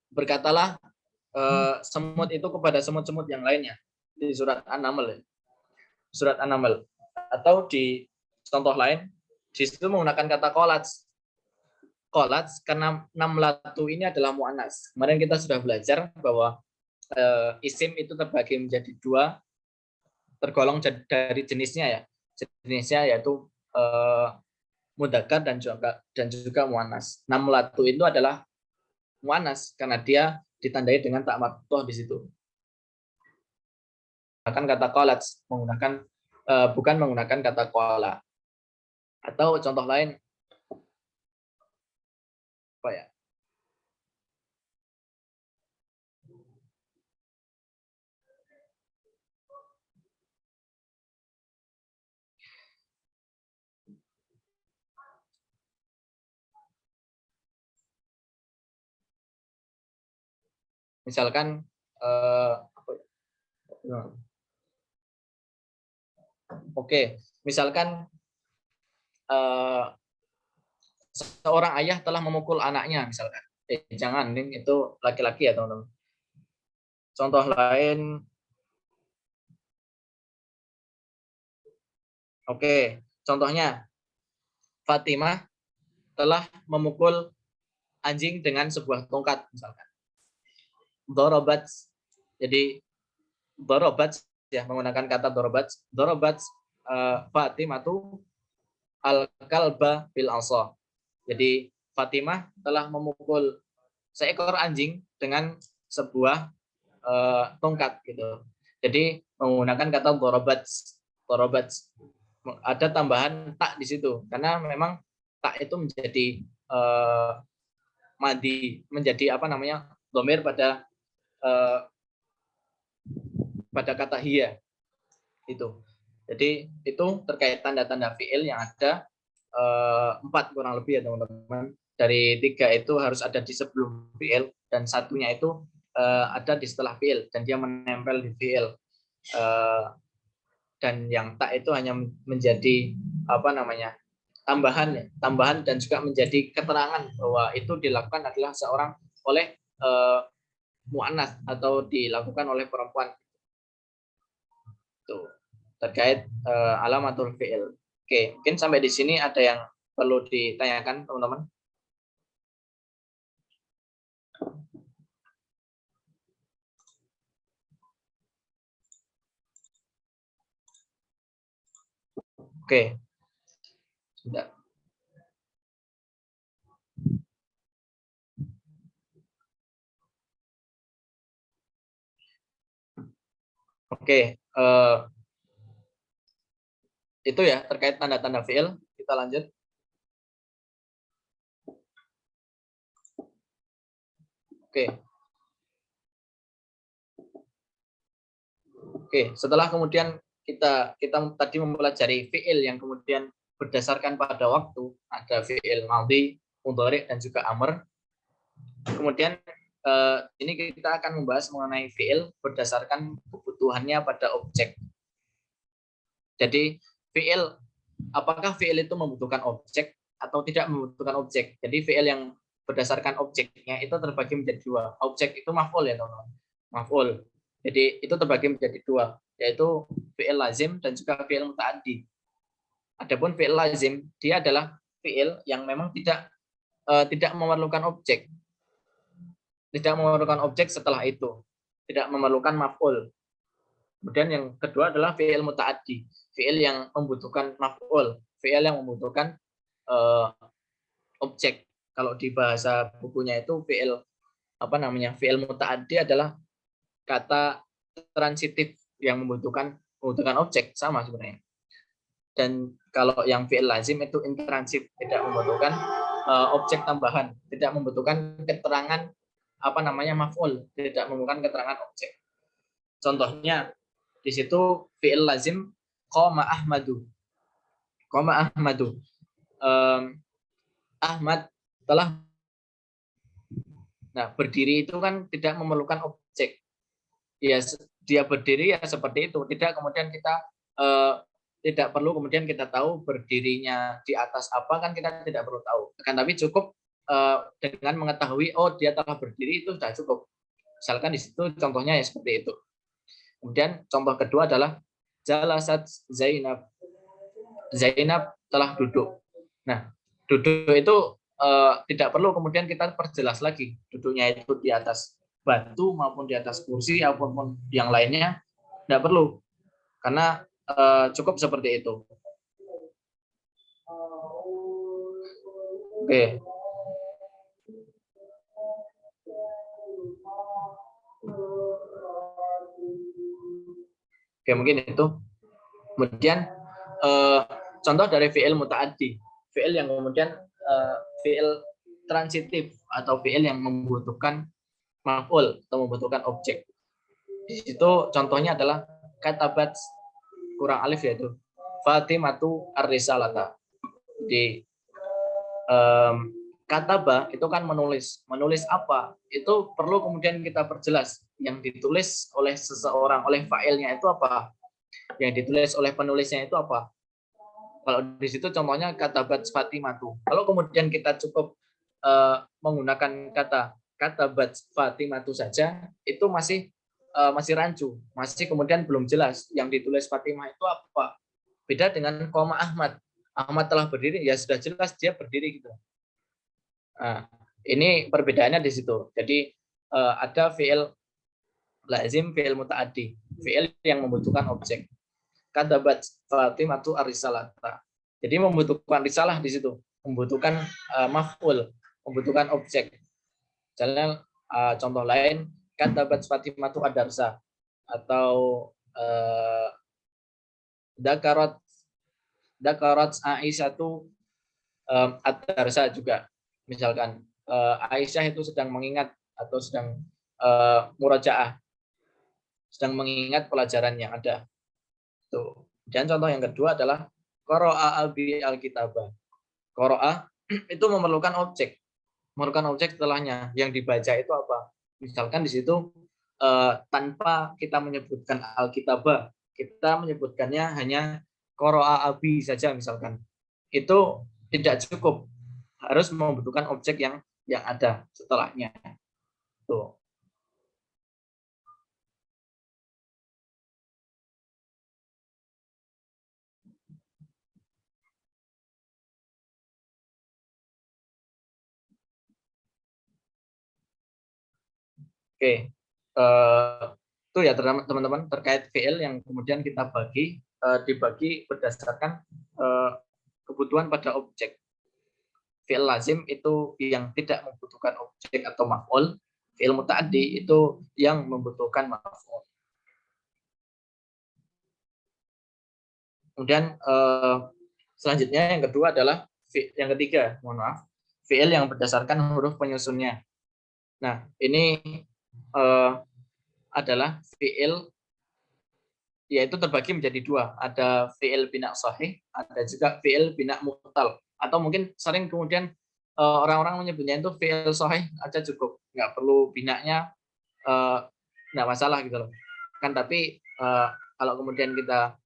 Berkatalah semut itu kepada semut-semut yang lainnya di surat An-Naml. Surat An-Naml. Atau di contoh lain di situ menggunakan kata qalat. Qalat karena namlatu ini adalah muannas. Kemarin kita sudah belajar bahwa isim itu terbagi menjadi 2, tergolong dari jenisnya ya. Jenisnya yaitu mudzakkar dan juga muannas. Namlatu itu adalah muannas karena dia ditandai dengan tak marfu'ah di situ. Akan kata qalat menggunakan bukan menggunakan kata qala. Atau contoh lain apa ya? Misalkan misalkan seorang ayah telah memukul anaknya misalkan. Jangan, ini itu laki-laki ya teman-teman. Contoh lain, contohnya Fatimah telah memukul anjing dengan sebuah tongkat misalkan. Dorobat, jadi dorobat ya menggunakan kata dorobat. Dorobat Fatimah itu al-kalba bil asa. Jadi Fatimah telah memukul seekor anjing dengan sebuah tongkat gitu. Jadi menggunakan kata dorobat. Dorobat. Ada tambahan tak di situ karena memang tak itu menjadi madhi, menjadi apa namanya? Dhamir pada kata hiya itu. Jadi itu terkait tanda-tanda fiil yang ada 4 kurang lebih ya teman-teman. Dari 3 itu harus ada di sebelum fiil dan satunya itu ada di setelah fiil dan dia menempel di fiil. Dan yang tak itu hanya menjadi apa namanya? tambahan dan juga menjadi keterangan bahwa itu dilakukan adalah seorang oleh muannas atau dilakukan oleh perempuan. Tuh, terkait alamatul fi'il. Oke, mungkin sampai di sini ada yang perlu ditanyakan, teman-teman? Oke. Sudah. Oke, itu ya terkait tanda-tanda fi'il. Kita lanjut. Oke, setelah kemudian kita tadi mempelajari fi'il yang kemudian berdasarkan pada waktu, ada fi'il madhi, mudhari dan juga amr. Kemudian ini kita akan membahas mengenai fi'il berdasarkan kebutuhannya pada objek. Jadi fi'il apakah fi'il itu membutuhkan objek atau tidak membutuhkan objek. Jadi fi'il yang berdasarkan objeknya itu terbagi menjadi dua. Objek itu maf'ul ya teman-teman. Maf'ul. Jadi itu terbagi menjadi dua, yaitu fi'il lazim dan juga fi'il muta'addi. Adapun fi'il lazim dia adalah fi'il yang memang tidak memerlukan objek. Tidak memerlukan objek setelah itu. Tidak memerlukan maf'ul. Kemudian yang kedua adalah fi'il muta'addi. Fi'il yang membutuhkan maf'ul. Fi'il yang membutuhkan objek. Kalau di bahasa bukunya itu fi'il fi'il muta'addi adalah kata transitif yang membutuhkan objek, sama sebenarnya. Dan kalau yang fi'il lazim itu intransif, tidak membutuhkan objek tambahan, tidak membutuhkan keterangan maf'ul, tidak membutuhkan keterangan objek. Contohnya di situ fi'il lazim qama Ahmadu. Qama Ahmadu. Ahmad telah. Nah, berdiri itu kan tidak memerlukan objek. Ya, dia berdiri ya seperti itu. Tidak kemudian kita tidak perlu kemudian kita tahu berdirinya di atas apa, kan kita tidak perlu tahu. Kan tapi cukup dengan mengetahui oh dia telah berdiri itu sudah cukup. Misalkan di situ contohnya ya seperti itu. Kemudian contoh kedua adalah jalasat Zainab. Zainab telah duduk. Nah, duduk itu tidak perlu kemudian kita perjelas lagi duduknya itu di atas batu maupun di atas kursi apapun yang lainnya, tidak perlu karena cukup seperti itu. Oke. Oke, mungkin itu. Kemudian contoh dari fi'il muta'addi, fi'il yang kemudian fi'il transitif atau fi'il yang membutuhkan maf'ul atau membutuhkan objek. Di situ contohnya adalah katabat kurang alif, yaitu Fatimatu ar-risalata. Di kataba itu kan menulis. Menulis apa? Itu perlu kemudian kita perjelas. Yang ditulis oleh seseorang, oleh fa'ilnya itu apa? Yang ditulis oleh penulisnya itu apa? Kalau di situ contohnya katabat Fatimatu. Kalau kemudian kita cukup menggunakan katabat Fatimatu saja, itu masih rancu, masih kemudian belum jelas yang ditulis Fatimah itu apa. Beda dengan koma Ahmad. Ahmad telah berdiri, ya sudah jelas dia berdiri gitu. Nah, ini perbedaannya di situ. Jadi ada fi'il lazim, fi'il muta'addi, fi'il yang membutuhkan objek. Katabat Fatimatu ar-risalata. Jadi membutuhkan risalah di situ, membutuhkan maf'ul, membutuhkan objek. Misalnya contoh lain, katabat Fatimatu ad-darsa atau dakarat Aisyatu ad-darsa juga. Misalkan Aisyah itu sedang mengingat atau sedang murajaah, sedang mengingat pelajaran yang ada. Tuh. Dan contoh yang kedua adalah qara'a abi al-kitabah. Qara'a itu memerlukan objek. Memerlukan objek setelahnya. Yang dibaca itu apa? Misalkan di situ tanpa kita menyebutkan al-kitabah, kita menyebutkannya hanya qara'a abi saja misalkan. Itu tidak cukup. Harus membutuhkan objek yang ada setelahnya. Tuh. Oke, itu ya teman-teman terkait fi'il yang kemudian kita dibagi berdasarkan kebutuhan pada objek. Fi'il lazim itu yang tidak membutuhkan objek atau maf'ul, fi'il muta'addi itu yang membutuhkan maf'ul. Kemudian selanjutnya yang kedua adalah yang ketiga, fi'il yang berdasarkan huruf penyusunnya. Nah, ini adalah fi'il yaitu terbagi menjadi dua. Ada fi'il bina sahih, ada juga fi'il bina mu'tal. Atau mungkin sering kemudian orang-orang menyebutnya itu fi'il sahih aja cukup, nggak perlu binanya, nggak masalah gitu loh. Kan tapi kalau kemudian kita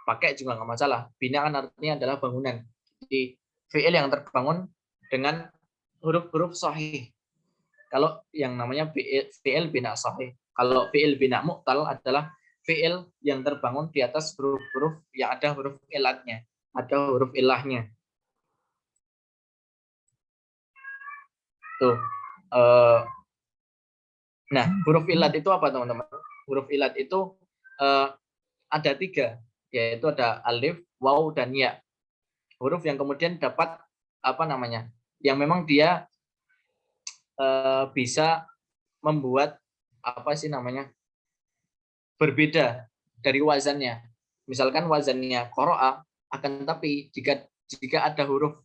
pakai juga nggak masalah. Bina kan artinya adalah bangunan. Jadi fi'il yang terbangun dengan huruf-huruf sahih. Kalau yang namanya fi'il bina sahih. Kalau fi'il bina mu'tal adalah fi'il yang terbangun di atas huruf-huruf yang ada huruf ilatnya, ada huruf ilahnya. Tuh. Nah, huruf ilat itu apa, teman-teman? Huruf ilat itu ada 3, yaitu ada alif, waw, dan ya. Huruf yang kemudian dapat apa namanya? Yang memang dia bisa membuat apa sih namanya? Berbeda dari wazannya. Misalkan wazannya qara'a, akan tapi jika ada huruf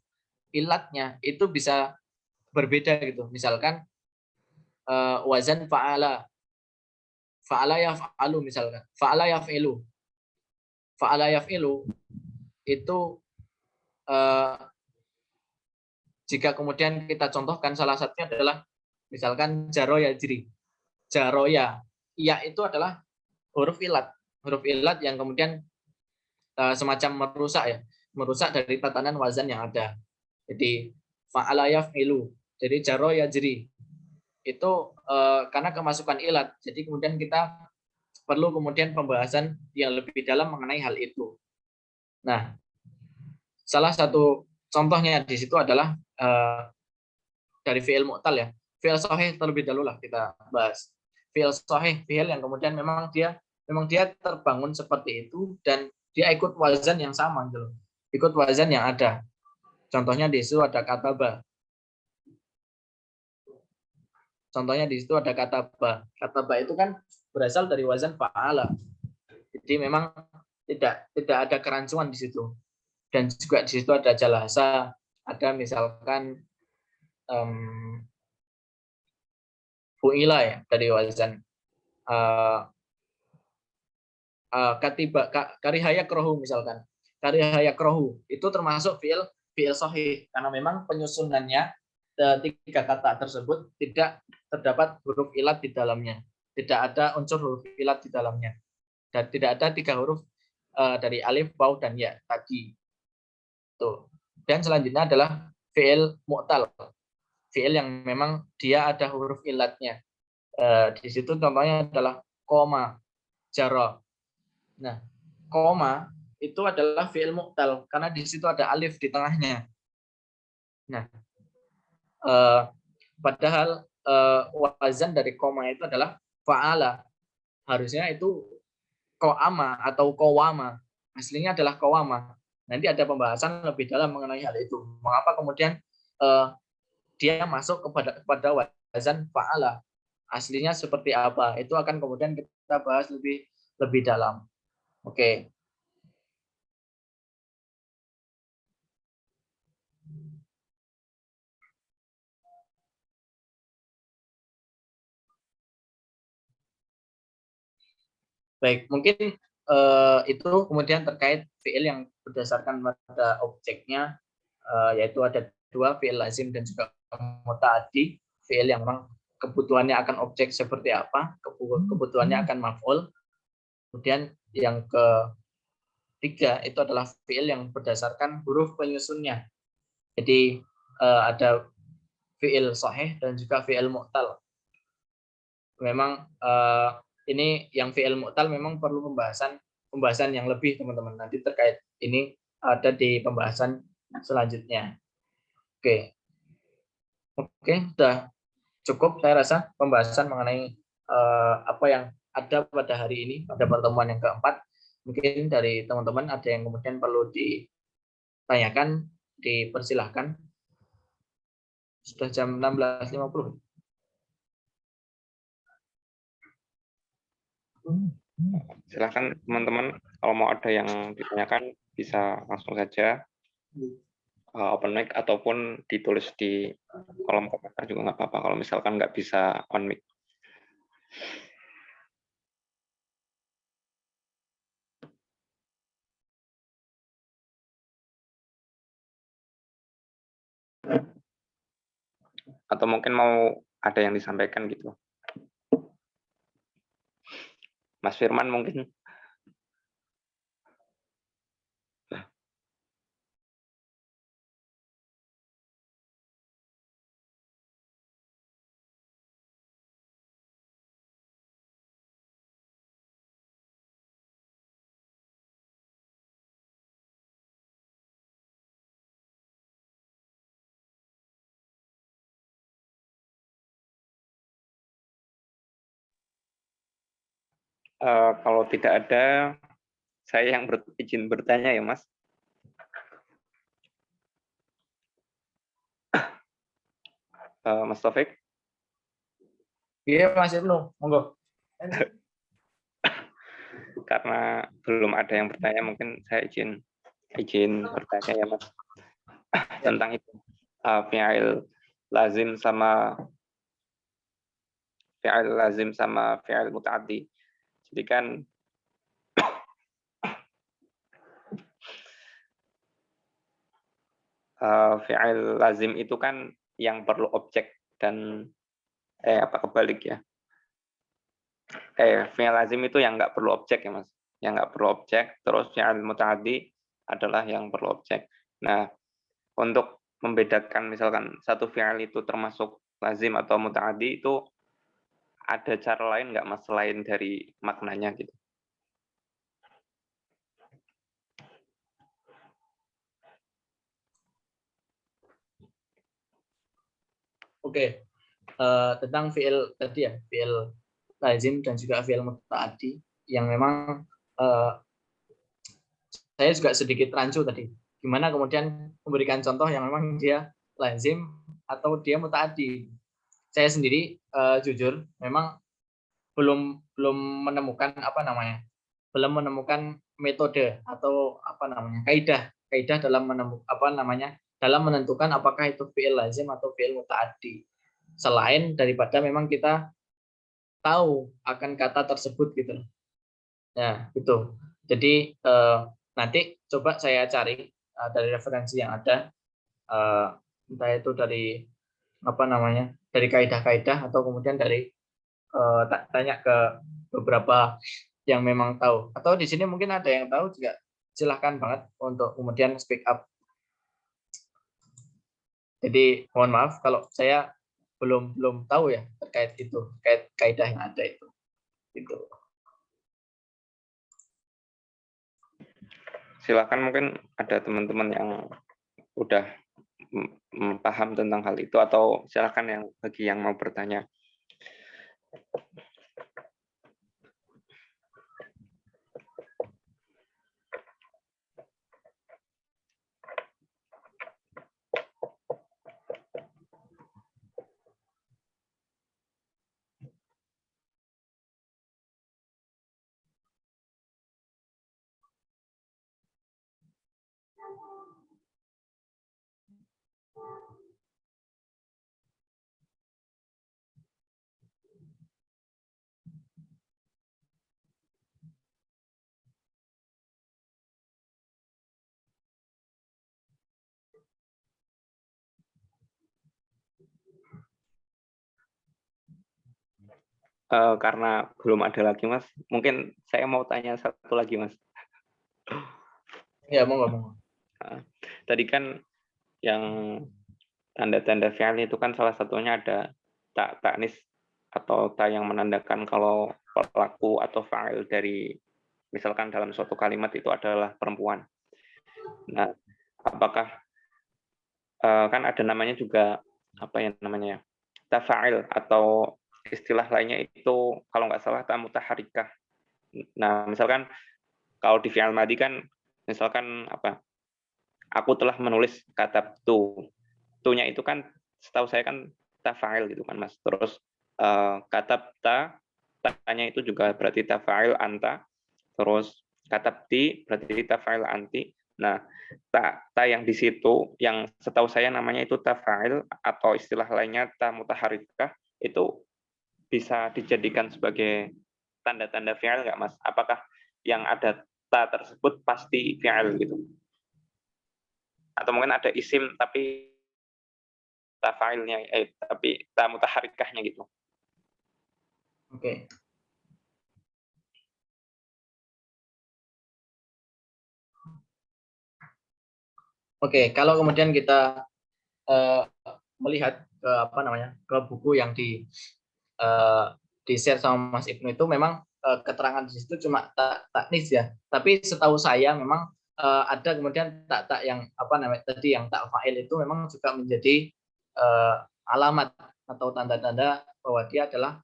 ilatnya itu bisa berbeda gitu. Misalkan wazan fa'ala yaf'alu misalkan. Fa'ala yaf'ilu itu jika kemudian kita contohkan salah satunya adalah misalkan jaroya jiri. Jaroya. Ya itu adalah huruf ilat. Huruf ilat yang kemudian semacam merusak ya. Merusak dari tatanan wazan yang ada. Jadi fa'ala yaf'ilu. Jadi jaroya jiri. Itu karena kemasukan ilat. Jadi kemudian kita perlu kemudian pembahasan yang lebih dalam mengenai hal itu. Nah, salah satu contohnya di situ adalah dari fi'il mu'tal ya. Fi'il sahih terlebih dahulu lah kita bahas. Fi'il sahih, fi'il yang kemudian memang dia terbangun seperti itu dan dia ikut wazan yang sama gitu. Ikut wazan yang ada. Contohnya di situ ada kata ba. Contohnya di situ ada kata ba. Kata ba itu kan berasal dari wazan fa'ala. Jadi memang tidak ada kerancuan di situ. Dan juga di situ ada jalasa, ada misalkan fu'ila ya dari wazan katiba karihaya krohu misalkan. Karihaya krohu itu termasuk fi'il sahih karena memang penyusunannya 3 kata tersebut tidak terdapat huruf ilat di dalamnya. Tidak ada unsur huruf ilat di dalamnya. Dan tidak ada 3 huruf dari alif, waw, dan ya tadi. Tuh. Dan selanjutnya adalah fi'il mu'tal. Fi'il yang memang dia ada huruf ilatnya. Di situ contohnya adalah koma, jaro. Nah, koma itu adalah fi'il mu'tal karena di situ ada alif di tengahnya. Nah, padahal wazan dari koma itu adalah fa'ala. Harusnya itu ko'ama atau kowama. Aslinya adalah kowama. Nanti ada pembahasan lebih dalam mengenai hal itu. Mengapa kemudian dia masuk kepada wazan fa'ala. Aslinya seperti apa? Itu akan kemudian kita bahas lebih dalam. Oke. Baik, mungkin itu kemudian terkait fi'il yang berdasarkan pada objeknya, yaitu ada 2, fi'il lazim dan juga muta'addi. Fi'il yang memang kebutuhannya akan objek seperti apa, kebutuhannya akan maf'ul. Kemudian yang ketiga itu adalah fi'il yang berdasarkan huruf penyusunnya. Jadi ada fi'il sahih dan juga fi'il mu'tal. Memang ini yang fi'il mu'tal memang perlu pembahasan yang lebih, teman-teman. Nanti terkait ini ada di pembahasan selanjutnya. Oke, sudah cukup saya rasa pembahasan mengenai apa yang ada pada hari ini, pada pertemuan yang keempat. Mungkin dari teman-teman ada yang kemudian perlu ditanyakan, dipersilahkan. Sudah jam 16.50. Silahkan teman-teman, kalau mau ada yang ditanyakan bisa langsung saja open mic ataupun ditulis di kolom komentar juga nggak apa-apa kalau misalkan nggak bisa on mic. Atau mungkin mau ada yang disampaikan gitu. Mas Firman mungkin. Kalau tidak ada, saya yang izin bertanya ya, Mas. Mas Taufik? Iya, Mas Ibnu, monggo. Karena belum ada yang bertanya, mungkin saya izin bertanya ya, Mas. Tentang itu, fi'il lazim sama fi'il muta'addi. Jadi kan fi'il lazim itu kan yang perlu objek dan kebalik ya. Fi'il lazim itu yang nggak perlu objek ya, Mas. Yang nggak perlu objek, terus fi'il muta'addi adalah yang perlu objek. Nah, untuk membedakan misalkan satu fi'il itu termasuk lazim atau muta'addi itu ada cara lain nggak, Mas, selain dari maknanya gitu? Oke. Tentang fi'il tadi ya, fi'il lazim dan juga fi'il muta'addi yang memang saya juga sedikit rancu tadi. Gimana kemudian memberikan contoh yang memang dia lazim atau dia muta'addi. Saya sendiri jujur memang belum menemukan belum menemukan metode atau kaidah dalam dalam menentukan apakah itu fi'il lazim atau fi'il muta'addi. Selain daripada memang kita tahu akan kata tersebut gitu. Nah, itu. Jadi nanti coba saya cari dari referensi yang ada, entah itu dari dari kaidah-kaidah atau kemudian dari tanya ke beberapa yang memang tahu. Atau di sini mungkin ada yang tahu juga, silahkan banget untuk kemudian speak up. Jadi mohon maaf kalau saya belum tahu ya terkait itu, terkait kaidah yang ada itu. Gitu. Silakan, mungkin ada teman-teman yang udah paham tentang hal itu, atau silakan yang bagi yang mau bertanya. Karena belum ada lagi, Mas, mungkin saya mau tanya satu lagi, Mas. Ya, monggo. Tadi kan yang tanda-tanda fi'il itu kan salah satunya ada ta'nis atau ta yang menandakan kalau pelaku atau fa'il dari misalkan dalam suatu kalimat itu adalah perempuan. Nah, apakah kan ada namanya juga tafa'il atau istilah lainnya itu kalau nggak salah ta mutaharikah. Nah, misalkan kalau di fi'il madhi kan misalkan aku telah menulis kata tu-nya itu kan setahu saya kan tafa'il gitu kan, Mas. Terus kata ta-nya itu juga berarti tafa'il anta. Terus katabti berarti tafa'il anti. Nah, ta yang di situ yang setahu saya namanya itu tafa'il atau istilah lainnya ta mutaharikah itu bisa dijadikan sebagai tanda-tanda fi'il nggak, Mas? Apakah yang ada ta tersebut pasti fi'il gitu? Atau mungkin ada isim tapi ta fa'ilnya tapi ta mutaharikahnya gitu. Oke. Oke, kalau kemudian kita melihat ke buku yang di share sama Mas Ibnu itu memang keterangan di situ cuma taknis ya. Tapi setahu saya memang ada kemudian tak yang tadi yang tak fa'il itu memang juga menjadi alamat atau tanda-tanda bahwa dia adalah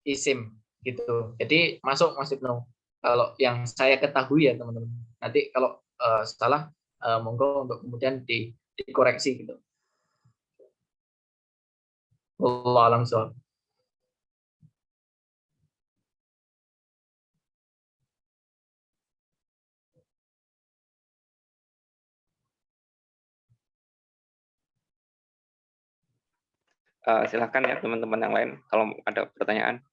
isim. gitu. Jadi masuk Mas Ibnu. Kalau yang saya ketahui ya teman-teman. Nanti kalau salah monggo untuk kemudian dikoreksi gitu. Wallahu a'lam bishawab. Silakan ya teman-teman yang lain kalau ada pertanyaan.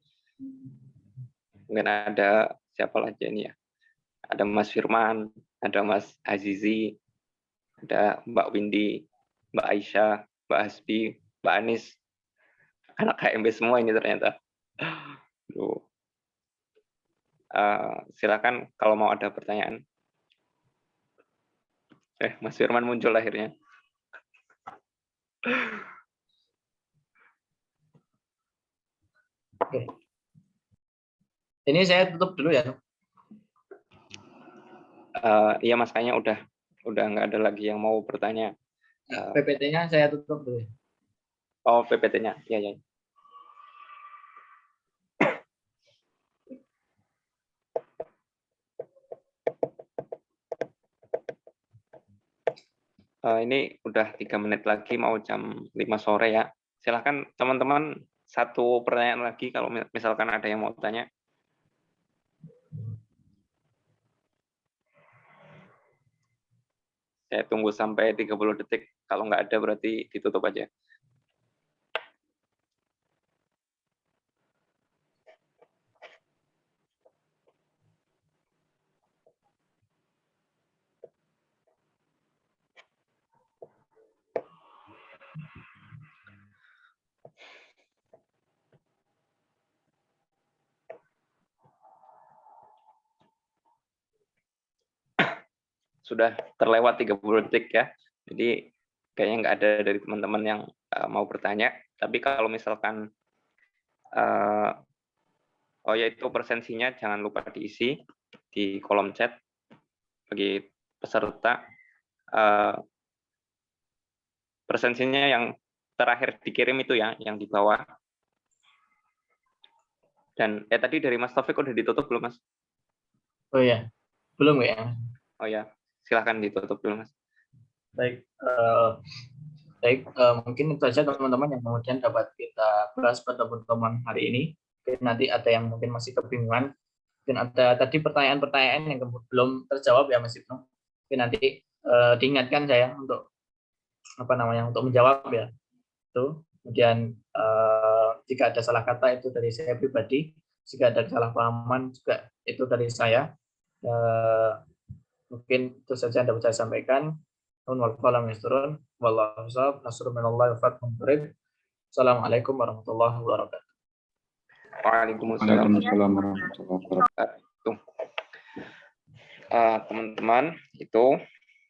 Mungkin ada siapa lagi ini ya? Ada Mas Firman, ada Mas Azizi, ada Mbak Windy, Mbak Aisyah, Mbak Hasbi, Mbak Anis. Anak KMB semua ini ternyata. Silakan kalau mau ada pertanyaan. Mas Firman muncul akhirnya. Oke. Ini saya tutup dulu ya. Iya Mas, kayaknya udah nggak ada lagi yang mau bertanya. PPT-nya saya tutup dulu. Oh, PPT-nya. Iya. Ini udah 3 menit lagi mau jam 5 sore ya. Silahkan teman-teman satu pertanyaan lagi kalau misalkan ada yang mau tanya. Saya tunggu sampai 30 detik. Kalau nggak ada berarti ditutup aja. Sudah terlewat 30 detik ya. Jadi kayaknya nggak ada dari teman-teman yang mau bertanya. Tapi kalau misalkan yaitu presensinya jangan lupa diisi di kolom chat bagi peserta. Presensinya yang terakhir dikirim itu ya, yang di bawah. Dan tadi dari Mas Taufik udah ditutup belum Mas? Oh ya, belum ya. Oh ya, silahkan ditutup dulu Mas. Baik, mungkin itu saja teman-teman yang kemudian dapat kita bahas pada pertemuan hari ini. Mungkin nanti ada yang mungkin masih kebingungan, mungkin ada tadi pertanyaan-pertanyaan yang belum terjawab ya Mas Ibnu. Mungkin nanti diingatkan saya untuk untuk menjawab ya. Itu. Kemudian jika ada salah kata itu dari saya pribadi, jika ada kesalahpahaman juga itu dari saya. Mungkin itu saja yang dapat saya sampaikan. Assalamualaikum warahmatullahi wabarakatuh. Waalaikumsalam warahmatullahi wabarakatuh. Teman-teman, itu